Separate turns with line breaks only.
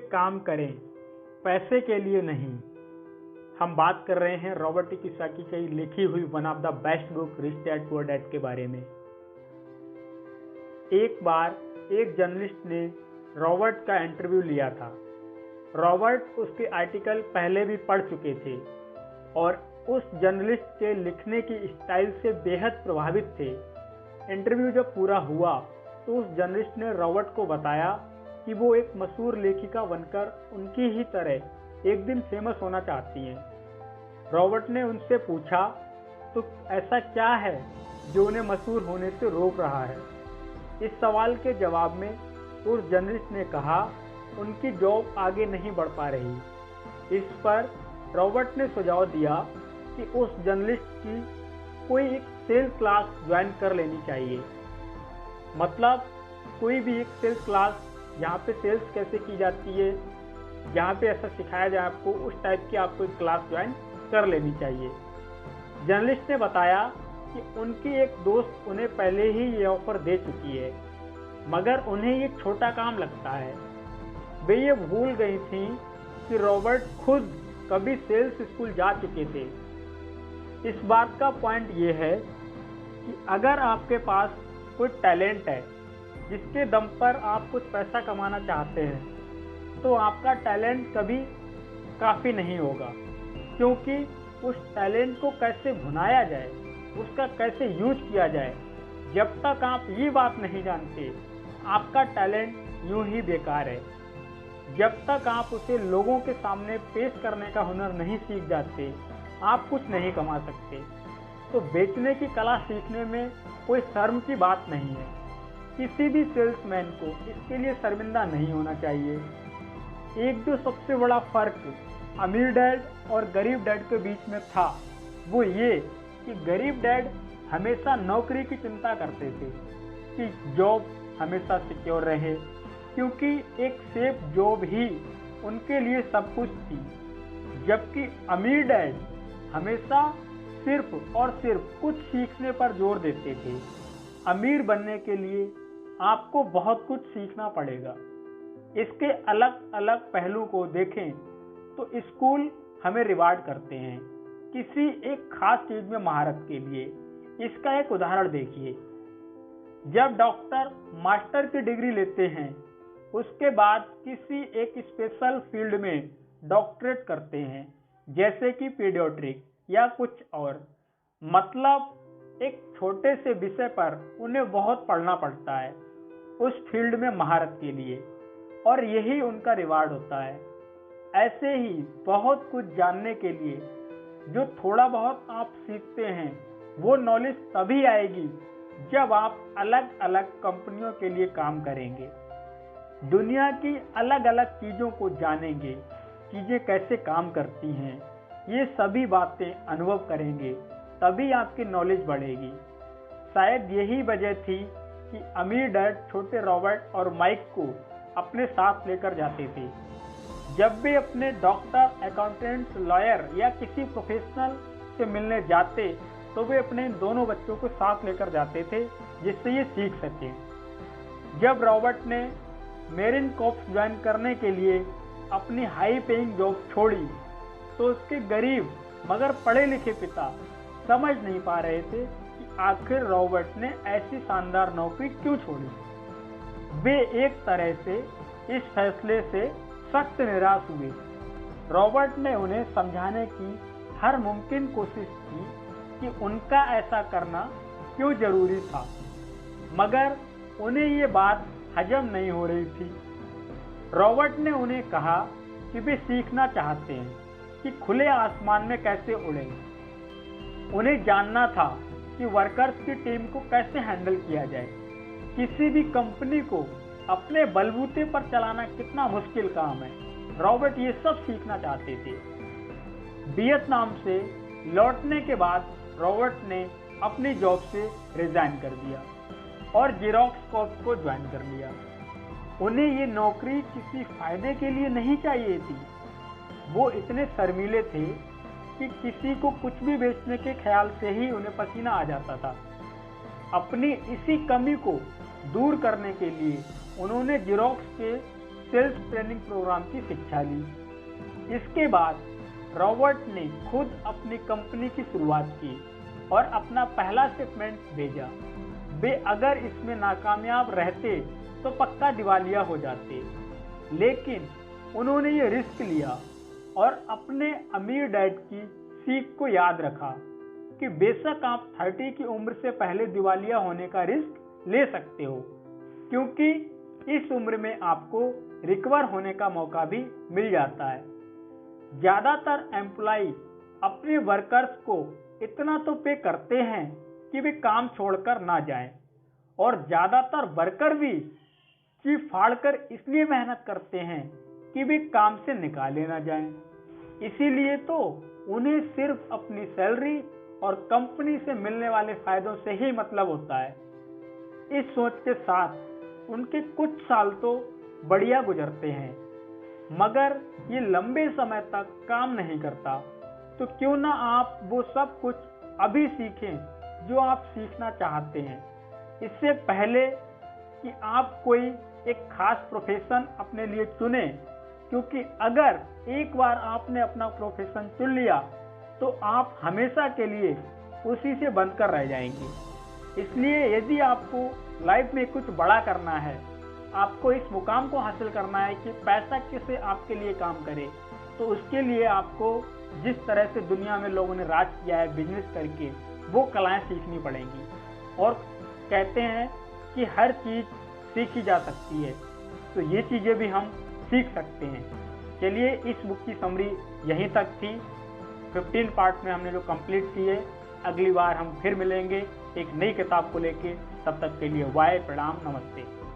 काम करें, पैसे के लिए नहीं। हम बात कर रहे हैं रॉबर्ट कियोसाकी की लिखी हुई one of the best book rich dad poor dad के बारे में। एक बार एक जर्नलिस्ट ने रॉबर्ट का इंटरव्यू लिया था। रॉबर्ट उसके आर्टिकल पहले भी पढ़ चुके थे और उस जर्नलिस्ट के लिखने की स्टाइल से बेहद प्रभावित थे। इंटरव्यू जब पूरा हुआ तो उस जर्नलिस्ट ने रॉबर्ट को बताया कि वो एक मशहूर लेखिका बनकर उनकी ही तरह एक दिन फेमस होना चाहती हैं। रॉबर्ट ने उनसे पूछा, तो ऐसा क्या है जो उन्हें मशहूर होने से रोक रहा है? इस सवाल के जवाब में उस जर्नलिस्ट ने कहा, उनकी जॉब आगे नहीं बढ़ पा रही। इस पर रॉबर्ट ने सुझाव दिया कि उस जर्नलिस्ट की कोई एक सेल्स क्लास ज्वाइन कर लेनी चाहिए। मतलब कोई भी एक सेल्स क्लास जहाँ पे सेल्स कैसे की जाती है, जहाँ पे ऐसा सिखाया जाए आपको, उस टाइप की आपको एक क्लास ज्वाइन कर लेनी चाहिए। जर्नलिस्ट ने बताया कि उनकी एक दोस्त उन्हें पहले ही ये ऑफर दे चुकी है, मगर उन्हें ये छोटा काम लगता है। वे ये भूल गई थी कि रॉबर्ट खुद कभी सेल्स स्कूल जा चुके थे। इस बात का पॉइंट ये है कि अगर आपके पास कोई टैलेंट है जिसके दम पर आप कुछ पैसा कमाना चाहते हैं, तो आपका टैलेंट कभी काफ़ी नहीं होगा, क्योंकि उस टैलेंट को कैसे भुनाया जाए, उसका कैसे यूज किया जाए, जब तक आप ये बात नहीं जानते, आपका टैलेंट यूं ही बेकार है। जब तक आप उसे लोगों के सामने पेश करने का हुनर नहीं सीख जाते, आप कुछ नहीं कमा सकते। तो बेचने की कला सीखने में कोई शर्म की बात नहीं है। किसी भी सेल्समैन को इसके लिए शर्मिंदा नहीं होना चाहिए। एक जो सबसे बड़ा फर्क अमीर डैड और गरीब डैड के बीच में था, वो ये कि गरीब डैड हमेशा नौकरी की चिंता करते थे कि जॉब हमेशा सिक्योर रहे, क्योंकि एक सेफ जॉब ही उनके लिए सब कुछ थी। जबकि अमीर डैड हमेशा सिर्फ और सिर्फ कुछ सीखने पर जोर देते थे। अमीर बनने के लिए आपको बहुत कुछ सीखना पड़ेगा। इसके अलग अलग पहलू को देखें तो स्कूल हमें रिवार्ड करते हैं किसी एक खास चीज में महारत के लिए। इसका एक उदाहरण देखिए। जब डॉक्टर मास्टर की डिग्री लेते हैं, उसके बाद किसी एक स्पेशल फील्ड में डॉक्टरेट करते हैं, जैसे कि पीडियाट्रिक या कुछ और। मतलब एक छोटे से विषय पर उन्हें बहुत पढ़ना पड़ता है उस फील्ड में महारत के लिए, और यही उनका रिवार्ड होता है। ऐसे ही बहुत कुछ जानने के लिए जो थोड़ा बहुत आप सीखते हैं, वो नॉलेज तभी आएगी जब आप अलग अलग कंपनियों के लिए काम करेंगे, दुनिया की अलग अलग चीज़ों को जानेंगे, चीज़ें कैसे काम करती हैं, ये सभी बातें अनुभव करेंगे, तभी आपकी नॉलेज बढ़ेगी। शायद यही वजह थी कि अमीर डैड छोटे रॉबर्ट और माइक को अपने साथ लेकर जाते थे। जब भी अपने डॉक्टर, अकाउंटेंट, लॉयर या किसी प्रोफेशनल से मिलने जाते, तो वे अपने दोनों बच्चों को साथ लेकर जाते थे, जिससे ये सीख सके। जब रॉबर्ट ने मेरिन कॉर्प्स ज्वाइन करने के लिए अपनी हाई पेइंग जॉब छोड़ी, तो उसके गरीब मगर पढ़े लिखे पिता समझ नहीं पा रहे थे कि आखिर रॉबर्ट ने ऐसी शानदार नौकरी क्यों छोड़ी। वे एक तरह से इस फैसले से सख्त निराश हुए। रॉबर्ट ने उन्हें समझाने की हर मुमकिन कोशिश की कि उनका ऐसा करना क्यों जरूरी था, मगर उन्हें ये बात हजम नहीं हो रही थी। रॉबर्ट ने उन्हें कहा कि वे सीखना चाहते हैं कि खुले आसमान में कैसे उड़ें। उन्हें जानना था कि वर्कर्स की टीम को कैसे हैंडल किया जाए। किसी भी कंपनी को अपने बलबूते पर चलाना कितना मुश्किल काम है। रॉबर्ट ये सब सीखना चाहते थे। वियतनाम से लौटने के बाद रॉबर्ट ने अपनी जॉब से रिजाइन कर दिया और जेरॉक्स कॉर्प को ज्वाइन कर लिया। उन्हें ये नौकरी किसी फायदे के लिए नहीं चाहिए थी। वो इतने शर्मीले थे कि किसी को कुछ भी बेचने के ख्याल से ही उन्हें पसीना आ जाता था। अपनी इसी कमी को दूर करने के लिए उन्होंने जेरॉक्स के सेल्स ट्रेनिंग प्रोग्राम की शिक्षा ली। इसके बाद रॉबर्ट ने खुद अपनी कंपनी की शुरुआत की और अपना पहला शिपमेंट भेजा। वे अगर इसमें नाकामयाब रहते तो पक्का दिवालिया हो जाते, लेकिन उन्होंने ये रिस्क लिया और अपने अमीर डैड की सीख को याद रखा कि बेशक आप 30 की उम्र से पहले दिवालिया होने का रिस्क ले सकते हो, क्योंकि इस उम्र में आपको रिकवर होने का मौका भी मिल जाता है। ज्यादातर एम्प्लॉय अपने वर्कर्स को इतना तो पे करते हैं कि वे काम छोड़कर ना जाएं, और ज्यादातर वर्कर भी जी फाड़कर इसलिए मेहनत करते हैं कि वे काम से निकाले ना जाएं। इसीलिए तो उन्हें सिर्फ अपनी सैलरी और कंपनी से मिलने वाले फायदों से ही मतलब होता है। इस सोच के साथ उनके कुछ साल तो बढ़िया गुजरते हैं, मगर ये लंबे समय तक काम नहीं करता। तो क्यों ना आप वो सब कुछ अभी सीखें जो आप सीखना चाहते हैं, इससे पहले कि आप कोई एक खास प्रोफेशन अपने लिए चुने, क्योंकि अगर एक बार आपने अपना प्रोफेशन चुन लिया तो आप हमेशा के लिए उसी से बंधकर रह जाएंगे। इसलिए यदि आपको लाइफ में कुछ बड़ा करना है, आपको इस मुकाम को हासिल करना है कि पैसा कैसे आपके लिए काम करे, तो उसके लिए आपको जिस तरह से दुनिया में लोगों ने राज किया है बिजनेस करके, वो कलाएं सीखनी पड़ेंगी। और कहते हैं कि हर चीज सीखी जा सकती है, तो ये चीजें भी हम सीख सकते हैं। चलिए, इस बुक की समरी यहीं तक थी। 15 पार्ट में हमने जो कंप्लीट किए। अगली बार हम फिर मिलेंगे एक नई किताब को लेके। तब तक के लिए वाय प्रणाम, नमस्ते।